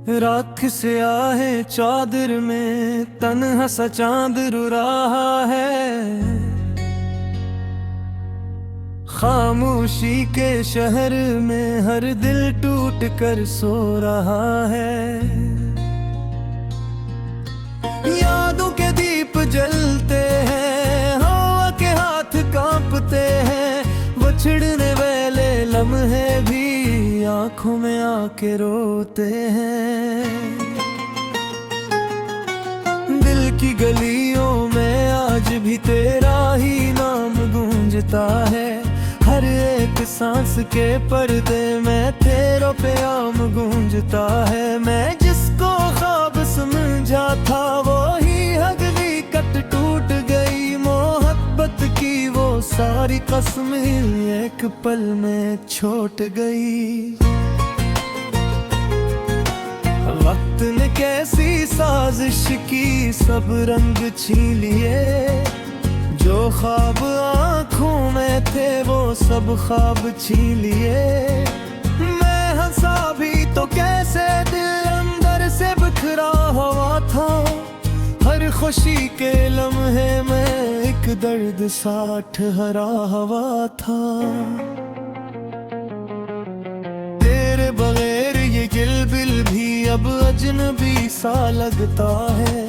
राख से आहे चादर में तन्हा सा चांद रो रहा है। खामोशी के शहर में हर दिल टूट कर सो रहा है। यादों के दीप जलते हैं, हवा के हाथ कांपते हैं। वो छिड़ने वाले लम्हे भी आंखों में आके रोते हैं। दिल की गलियों में आज भी तेरा ही नाम गूंजता है। हर एक सांस के पर्दे में तेरा प्याम गूंजता है। मैं जिसको ख्वाब समझा था वो ही हकीकत टूट गई। मोहब्बत की वो सारी कसमें एक पल में छोट गई। वक्त ने कैसी साजिश की सब रंग छीन लिए। जो ख्वाब आँखों में थे वो सब ख्वाब छीन लिए। मैं हंसा भी तो कैसे दिल अंदर से बिखरा हुआ था। हर खुशी के लम्हे में एक दर्द सा ठहरा हुआ था। तेरे बगैर ये गिलबिल भी अब अजनबी सा लगता है।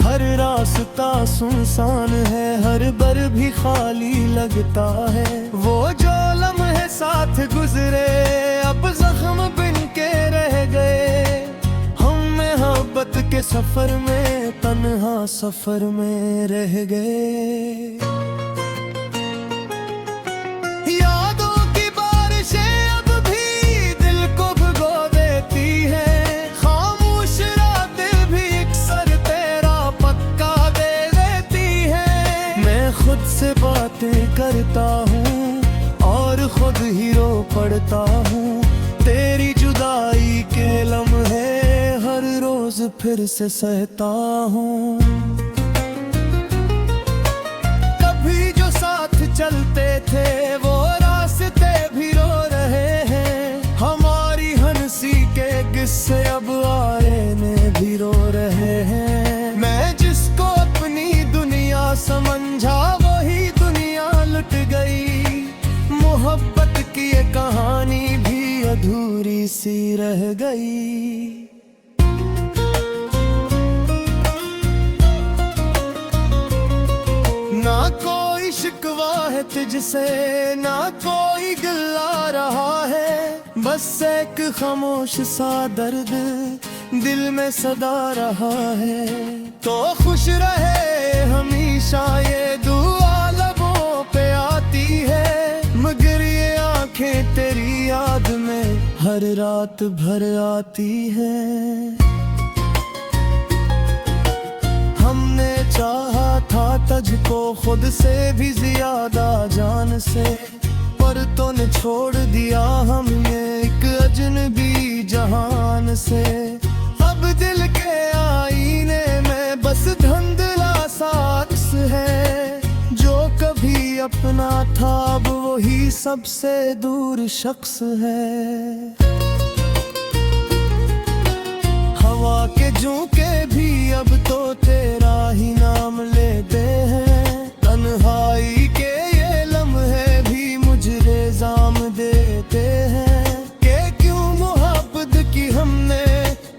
हर रास्ता सुनसान है, हर बर भी खाली लगता है। वो जो लम्हे साथ गुजरे अब जख्म बिन के रह गए। हम मोहब्बत के सफर में तन्हा सफर में रह गए। यादों की बारिशें अब भी दिल को भिगो देती है। खामोश रातें भी अक्सर तेरा पक्का दे देती है। मैं खुद से बातें करता हूँ और खुद ही रो पड़ता हूँ। तेरी जुदाई के लम्हे हर रोज फिर से सहता हूँ। कभी जो साथ चलते थे वो रास्ते भी रो रहे हैं। हमारी हंसी के किस्से अब आईने भी रो रहे हैं। मैं जिसको अपनी दुनिया समझा वही दुनिया लुट गई। मोहब्बत की ये कहानी भी अधूरी सी रह गई। ना कोई शिकवा है तुझसे, ना कोई गिला रहा है। बस एक खामोश सा दर्द दिल में सदा रहा है। तो खुश रहे हमेशा ये दुआ लबों पे आती है। मगर ये आंखें तेरी याद में हर रात भर आती है। हमने चाहा था तुझको खुद से भी ज्यादा जान से। पर तूने छोड़ दिया हमें एक अजनबी जहान से। अब दिल के आईने में बस धुंधला सा अक्स है। जो कभी अपना था अब वही सबसे दूर शख्स है। हवा के झोंके भी अब तो तेरा ही नाम लेते हैं। तन्हाई के ये लम्हे भी मुझे इल्जाम देते हैं कि क्यों मोहब्बत की हमने,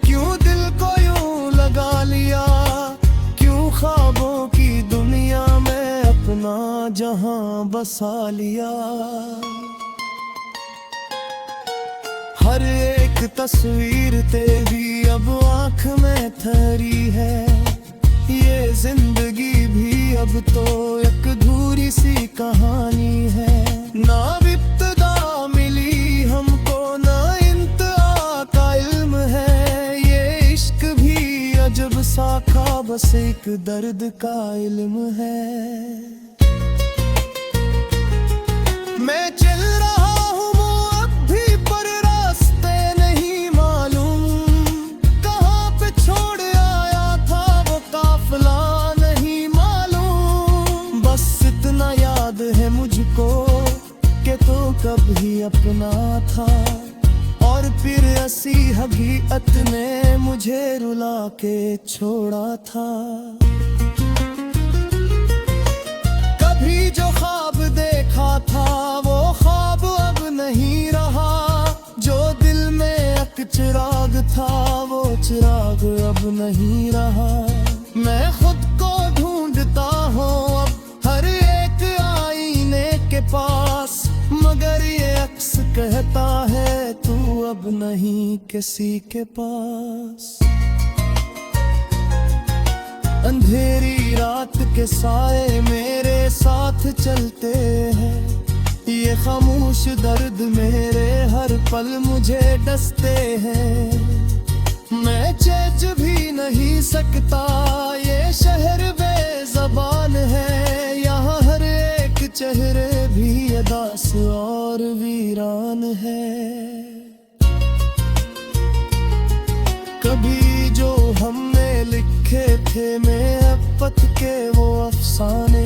क्यों दिल को यूं लगा लिया। क्यों ख्वाबों की दुनिया में अपना जहां बसा लिया। हर एक तस्वीर तेरी अब आँख में ठहरी है। ये जिंदगी भी अब तो एक अधूरी सी कहानी है। ना इब्तिदा मिली हमको ना इंतहा का इल्म है। ये इश्क भी अजब सा था बस एक दर्द का इल्म है। मैं चल रहा हूँ वो अब भी पर रास्ते नहीं मालूम। कहाँ पे छोड़ आया था वो काफिला नहीं मालूम। बस इतना याद है मुझको कि तो कभी अपना था। और फिर ऐसी हकीकत ने मुझे रुला के छोड़ा था। कभी जो ख्वाब देखा था वो ख्वाब अब नहीं रहा, जो दिल में एक चिराग था वो चिराग अब नहीं रहा। मैं खुद को ढूंढता हूँ अब हर एक आईने के पास, मगर ये अक्स कहता है तू अब नहीं किसी के पास। अंधेरी रात के साए मेरे साथ चलते हैं, ये खामोश दर्द मेरे हर पल मुझे डसते हैं। मैं चेच भी नहीं सकता, ये शहर बेज़बान है, यहाँ हर एक चेहरे भी अदास और वीरान है। कभी जो हमने लिखे थे मोहब्बत के वो अफसाने,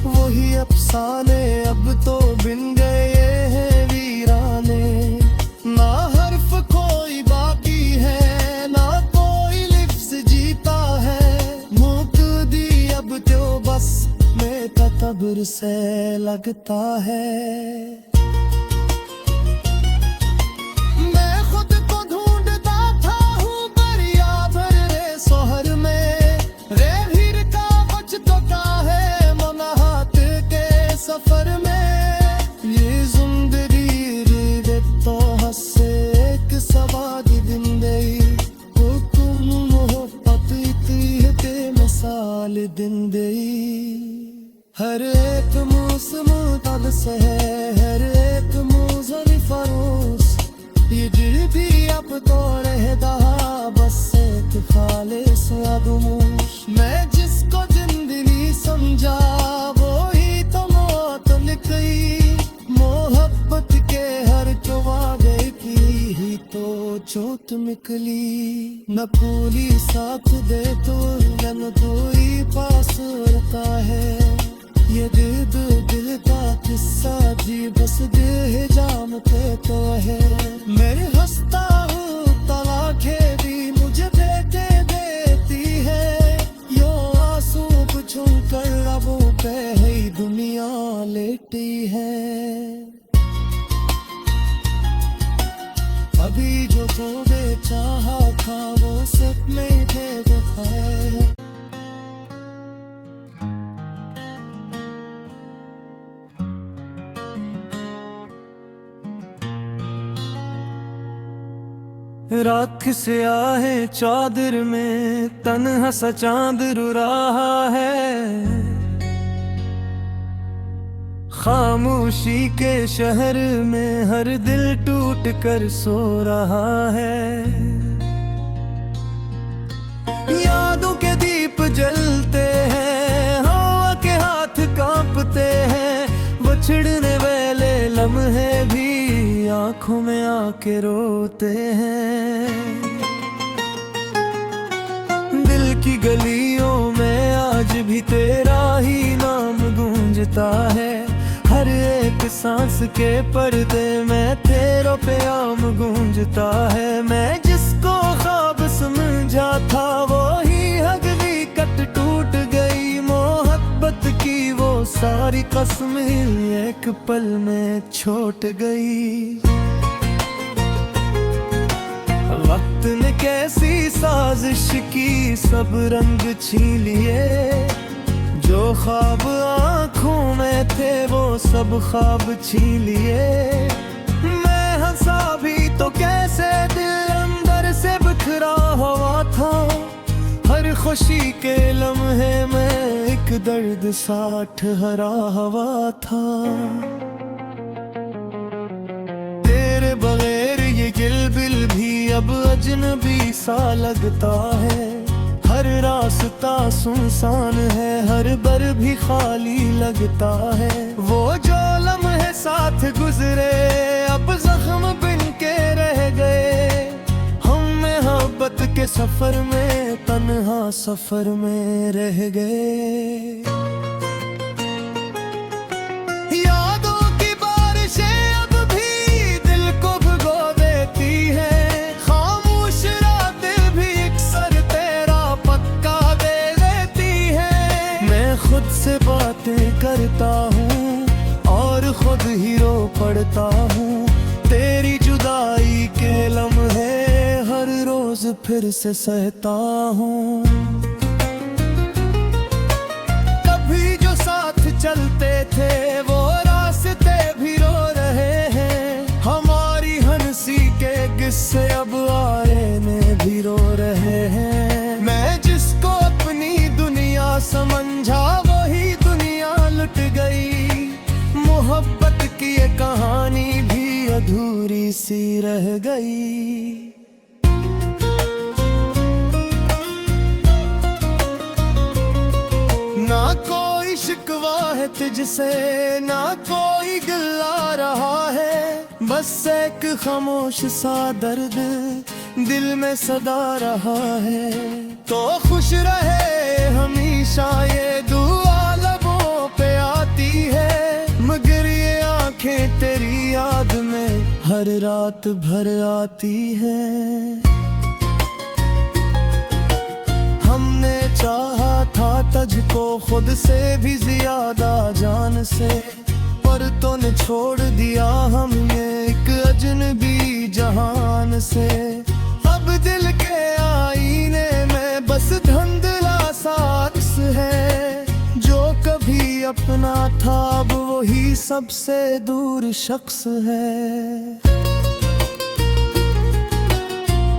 वही अफसाने अब तो बिन गए हैं वीराने। ना हर्फ कोई बाकी है, ना कोई लिफ्ज़ जीता है, मुक दी अब तो बस में तकब्र से लगता है। सफर में ये जिंदगी रे तो हसे एक सवाद दिन दे, हुकुम मोहब्बत इतनी ते मिसाल दिन दे। हर एक मौसम तब से है, हर एक मौसम फरोस, ये दिल भी अब तो रहता बस एक खालिस खामोश। मैं जिसको जिंदगी समझा वो मोहब्बत के हर जो वादे की ही तो चोट निकली। न पूरी साथ दे तो न कोई पास रहता है, ये दिल का किस्सा जी बस दिल जानते तो है। मेरे हंसता हूँ तलाखे भी मुझे देते देती है, यो आंसू छूम कर रबों पे है दुनिया लेटी है। अभी जो तूने चाहा था वो सब में थे है। राख से आहे चादर में तन्हा सा चांद रो रहा है, खामोशी के शहर में हर दिल टूट कर सो रहा है। यादों के दीप जलते हैं, हवा के हाथ कांपते हैं, बछड़ने वाले लम्हे भी आंखों में आके रोते हैं। दिल की गलियों में आज भी तेरा ही नाम गूंजता है, हर एक सांस के पर्दे में तेरा प्याम गूंजता है। मैं जिसको ख्वाब समझा था वो ही हकीकत टूट गई, मोहब्बत की वो सारी कसमें एक पल में छोट गई। वक्त ने कैसी साजिश की सब रंग छीन लिए, जो ख्वाब आँखों में थे वो सब ख्वाब छीन लिए। मैं हंसा भी तो कैसे दिल अंदर से बिखरा हुआ था, हर खुशी के लम्हे में एक दर्द सा ठहरा हुआ था। तेरे बगैर ये गिलबिल भी अब अजनबी सा लगता है, हर रास्ता सुनसान है, हर बर भी खाली लगता है। वो जो लम्हे साथ गुजरे अब जख्म बिन के रह गए, हम मोहब्बत के सफर में तन्हा सफर में रह गए। यादों की बारिशें अब भी दिल को भिगो देती है, खामोश रातें भी खुद से बातें करता हूँ और खुद ही रो पड़ता हूँ। तेरी जुदाई के लम्हे हर रोज फिर से सहता हूँ। कभी जो साथ चलते थे वो रास्ते भी रो रहे हैं। हमारी हंसी के किस्से अब आईने भी रो रहे हैं। मैं जिसको अपनी दुनिया समझा वही दुनिया लुट गई। मोहब्बत की ये कहानी भी अधूरी सी रह गई। ना कोई शिकवा है तुझसे, ना कोई गिला रहा है। बस एक खामोश सा दर्द दिल में सदा रहा है। तो खुश रहे हमेशा ये दुआ लबों पे आती है। मगर ये आंखें तेरी याद में हर रात भर आती है। हमने चाहा था तुझको खुद से भी ज्यादा जान से, पर तूने छोड़ दिया हमें एक अजनबी जहान से। अब दिल के आईने में बस धुंधला सा अक्स है। जो कभी अपना था अब वही सबसे दूर शख्स है।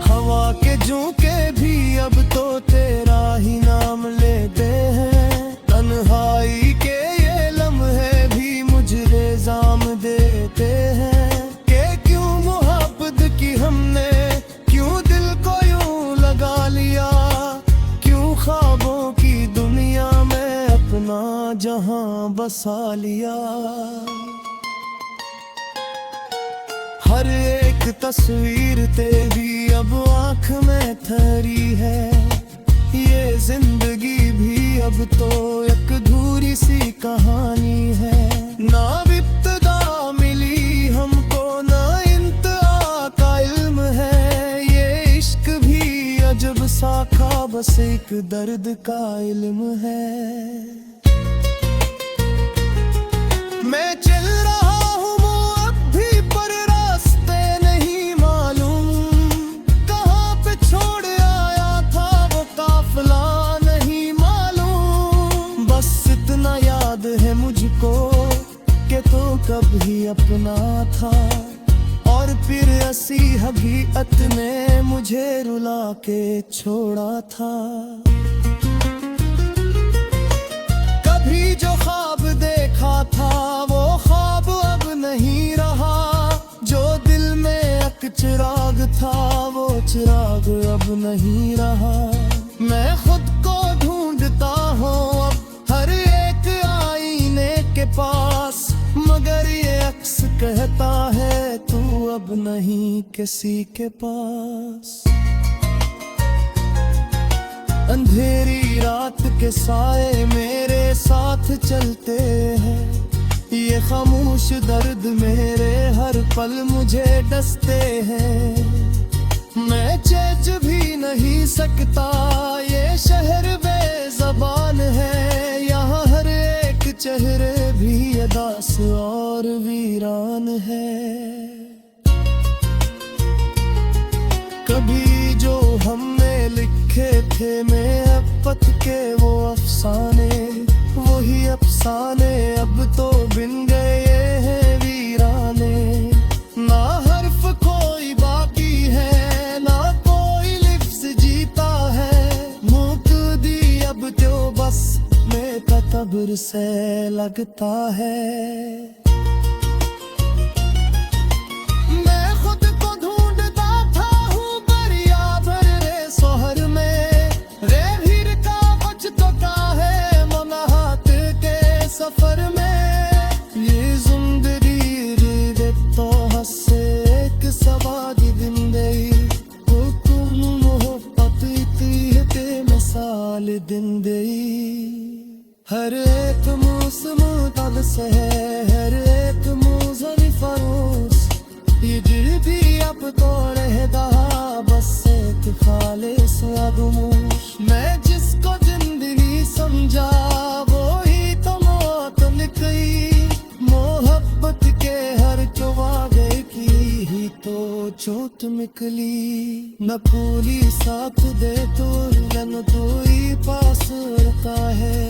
हवा के झोंके भी अब तो तेरा ही नाम लेते हैं। तन्हाई के ये लम्हे भी मुझे इल्जाम देते हैं कि क्यों मोहब्बत की हमने, क्यों दिल को यूं लगा लिया। क्यों ख्वाबों की दुनिया में अपना जहां बसा लिया। हर एक तस्वीर तेरी अब आँख में ठहरी है। ये जिंदगी भी अब तो एक अधूरी सी कहानी है। ना इब्तिदा मिली हमको ना इंतहा का इल्म है। ये इश्क भी अजब सा था बस एक दर्द का इल्म है। मैं चल रहा हूँ अब भी पर रास्ते नहीं मालूम। कहाँ पे छोड़ आया था वो काफिला नहीं मालूम। बस इतना याद है मुझको कि तो कभी अपना था और फिर ऐसी हकीकत ने मुझे रुला के छोड़ा था। कभी जो ख्वाब देखा था वो ख्वाब अब नहीं रहा। जो दिल में एक चिराग था वो चिराग अब नहीं रहा। मैं खुद को ढूंढता हूँ अब हर एक आईने के पास। मगर ये अक्स कहता है तू अब नहीं किसी के पास। अंधेरी रात के साए मेरे साथ चलते हैं। ये खामोश दर्द मेरे हर पल मुझे डसते हैं। मैं चेज भी नहीं सकता ये शहर बेज़बान है। यहाँ हर एक चेहरे भी अदास और वीरान है। कभी जो हमने लिखे थे मोहब्बत के वो अफसाने, वही अफसाने अब तो बिन गए हैं वीराने। ना हर्फ कोई बाकी है ना कोई लिफ्ज़ जीता है। मुक्ति अब तो बस में तकब्र से लगता है। सफर में ये जिंदगी रे तो हसे एक सवादी दिन दई। हुकुम मोहब्बत इतनी ते मिसाल दिन दई। हर एक मौसम तब से है हर एक मौसम फरोस। ये दिल भी अब तो रहता बस एक खालिस आगमोश। मैं जिसको जिंदगी समझा वो ही चोट निकली, न पूरी साथ दे तो न कोई पास रहता है।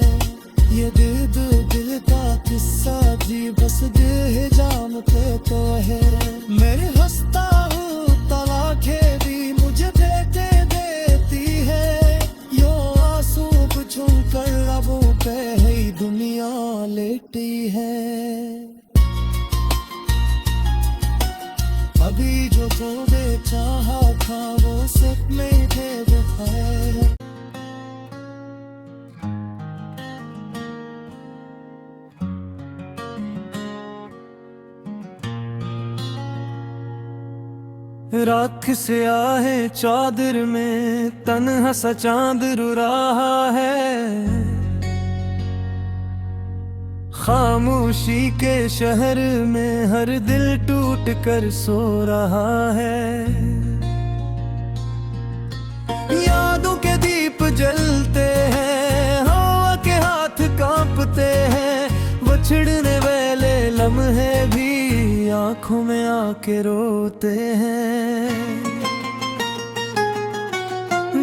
ये दिल का किस्सा जी बस दिल जानते तो है। मेरे हंसता हूँ तलाखे भी मुझे देते देती है, यो आंसू छुम कर लबों पे ही दुनिया लेटी है। अभी जो तूने चाहा था वो सब में थे है। राख से आहे चादर में तन्हा सा चांद रो रहा है। खामोशी के शहर में हर दिल टूट कर सो रहा है। यादों के दीप जलते हैं, हवा के हाथ कांपते हैं। वो छिड़ने वाले लम्हे भी आंखों में आके रोते हैं।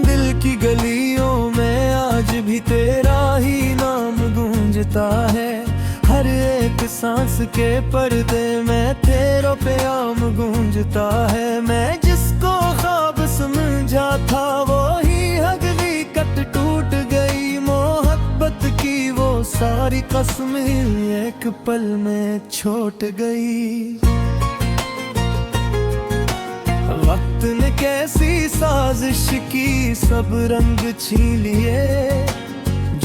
दिल की गलियों में आज भी तेरा ही नाम गूंजता है। हर एक सांस के पर्दे में तेरा प्याम गूंजता है। मैं जिसको ख्वाब समझा था वो ही हकीकत टूट गई। मोहब्बत की वो सारी कसमें एक पल में छोट गई। वक्त ने कैसी साजिश की सब रंग छीन लिए।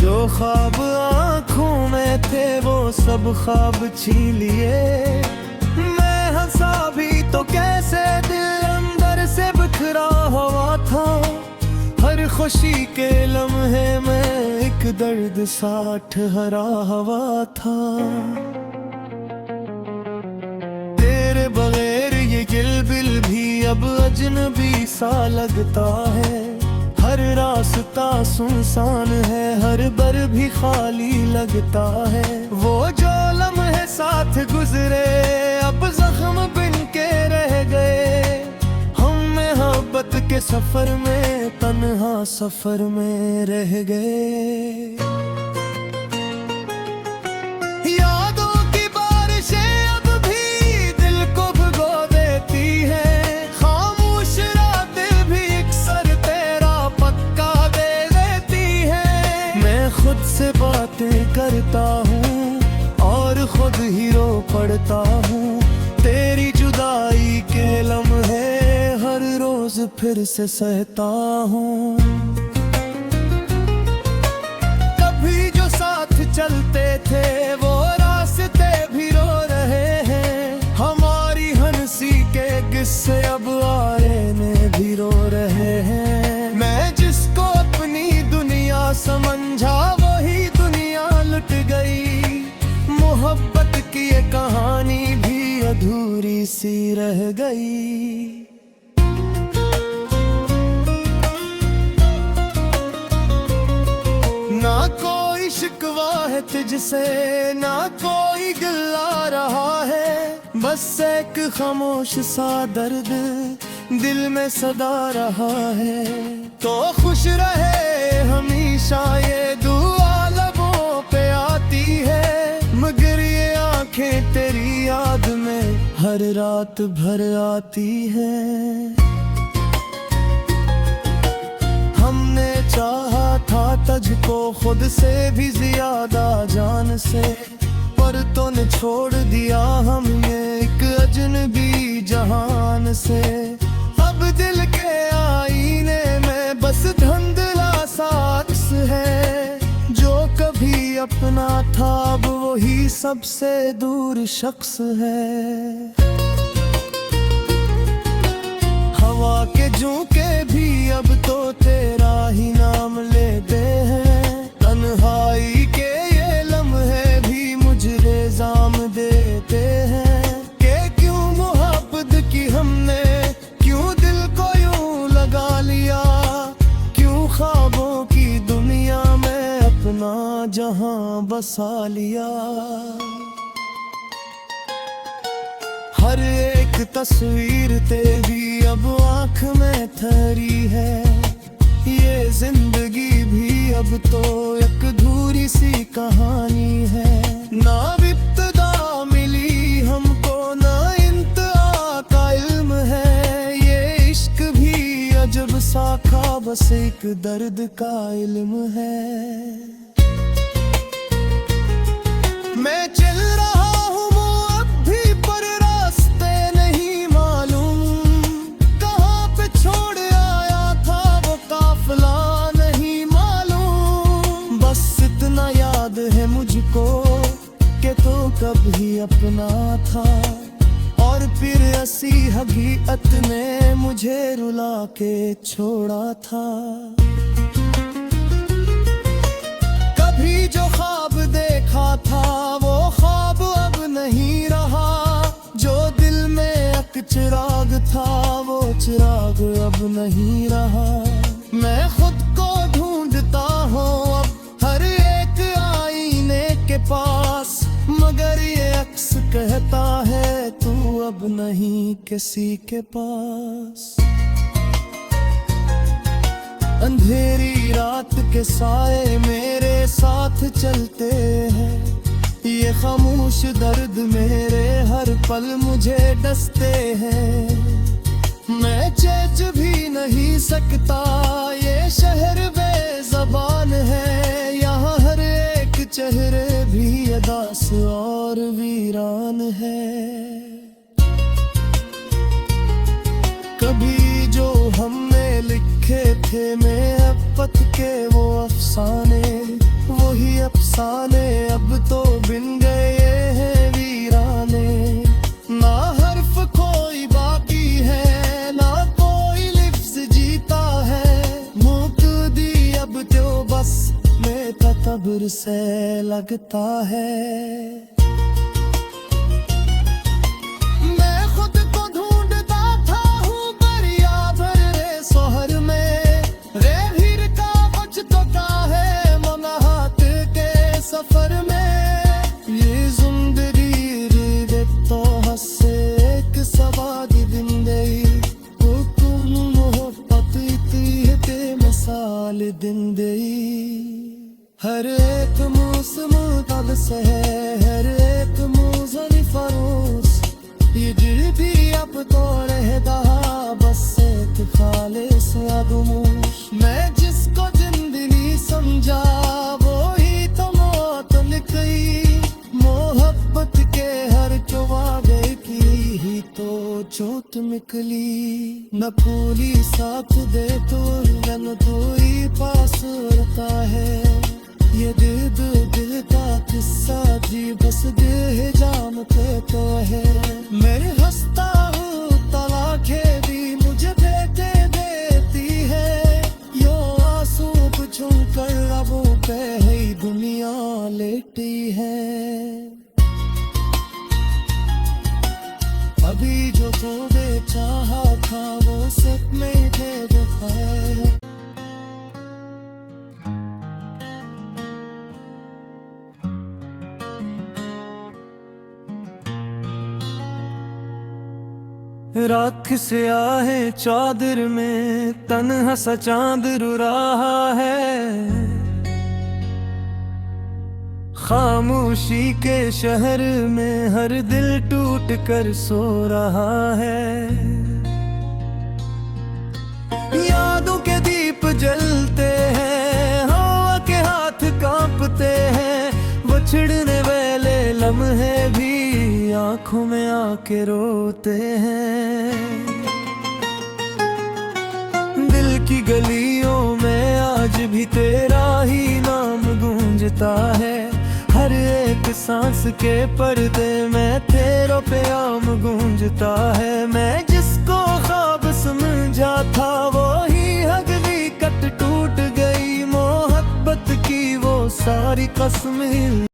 जो ख्वाब आँखों में थे वो सब ख्वाब छीन लिए। मैं हंसा भी तो कैसे दिल अंदर से बिखरा हुआ था। हर खुशी के लम्हे में एक दर्द सा ठहरा हुआ था। तेरे बगैर ये गिलबिल भी अब अजनबी सा लगता है। हर रास्ता सुनसान है, हर बर भी खाली लगता है। वो जो लम्हे साथ गुजरे अब जख्म बिन के रह गए। हम मोहब्बत के सफर में तन्हा सफर में रह गए। यादों की बारिशें अब भी दिल को भिगो देती है। खामोश रातें भी अक्सर तेरा पक्का दे देती है। मैं खुद से बातें करता हूँ और खुद ही रो पड़ता हूँ। तेरी जुदाई के लम्हे हर रोज फिर से सहता हूँ। कभी जो साथ चलते थे वो रास्ते भी रो रहे हैं। हमारी हंसी के किस्से अब आईने भी रो रहे हैं। मैं जिसको अपनी दुनिया समझा वही दुनिया लुट गई। मोहब्बत की ये कहानी भी अधूरी सी रह गई। ना कोई शिकवा है तुझसे, ना कोई गिला रहा है। बस एक खामोश सा दर्द दिल में सदा रहा है। तो खुश रहे हमेशा ये दुआ लबों पे आती है। मगर ये आंखें तेरी याद में हर रात भर आती है। हमने चाहा था तुझको खुद से भी ज्यादा जान से, पर तूने छोड़ दिया हमें एक अजनबी जहान से। अब दिल के आईने में बस धुंधला सा अक्स है। जो कभी अपना था अब वही सबसे दूर शख्स है। हवा के झोंके भी अब तो तेरा ही नाम लेते हैं। तन्हाई के ये लम्हे भी मुझे इल्जाम देते हैं कि क्यों मोहब्बत की हमने, क्यों दिल को यूं लगा लिया। क्यों ख्वाबों की दुनिया में अपना जहां बसा लिया। हर एक तस्वीर तेरी अब आँख में ठहरी है। ये जिंदगी भी अब तो एक अधूरी सी कहानी है। ना इब्तिदा मिली हमको ना इंतहा का इल्म है। ये इश्क भी अजब सा था, बस एक दर्द का इल्म है। मैं चल रहा हूँ अब भी पर रास्ते नहीं मालूम। कहाँ पे छोड़ आया था वो काफिला नहीं मालूम। बस इतना याद है मुझको कि तो कभी अपना था, और फिर ऐसी हकीकत ने मुझे रुला के छोड़ा था। कभी जो ख्वाब देखा था वो ख्वाब अब नहीं रहा। जो दिल में एक चिराग था वो चिराग अब नहीं रहा। मैं खुद को ढूंढता हूँ अब हर एक आईने के पास, मगर ये अक्स कहता है तू अब नहीं किसी के पास। अंधेरी रात के साए मेरे साथ चलते हैं। ये खामोश दर्द मेरे हर पल मुझे डसते हैं। मैं चेच भी नहीं सकता, ये शहर बेज़बान है। यहाँ हर एक चेहरे भी अदास और वीरान है। कभी जो हमने लिखे थे मोहब्बत के वो अफसाने, वही अफसाने अब तो बिन गए हैं वीराने। ना हर्फ कोई बाकी है ना कोई लिफ्ज़ जीता है। मुक्ति अब तो बस में तकब्र से लगता है। सफर में ये जिंदगी रे तो हसे एक सवाद जिंदगी हुकुम मोहब्बत इती ते मिसाल जिंदगी। हर एक मौसम तब से है हर एक मौसम फरोस। ये दिल भी अब तो रहता बस एक खालिस आगमोश। मैं जिसको जिंदगी समझा वो मोहब्बत के हर वादे की ही तो चोट निकली। न पूरी साथ दे तो न तो ही पास रहता है। ये दिल का किस्सा जी बस दिल जानते तो है। मैं हंसता हूँ तलाखे भी मुझे देते देती है। यो आंसू छुम कर रबों पे ही दुनिया लेटी है। अभी जो तूने चाहा था वो सब में दे दिखाया। राख से आहे चादर में तन्हा सा चांद रो रहा है। खामोशी के शहर में हर दिल टूट कर सो रहा है। यादों के दीप जलते हैं हवा के हाथ कांपते हैं। वो छिड़ने वाले लम्हे भी आंखों में आके रोते हैं। दिल की गलियों में आज भी तेरा ही नाम गूंजता है। हर एक सांस के पर्दे में तेरा प्याम गूंजता है। मैं जिसको ख्वाब समझा था वो ही हकीकत टूट गई। मोहब्बत की वो सारी कसमें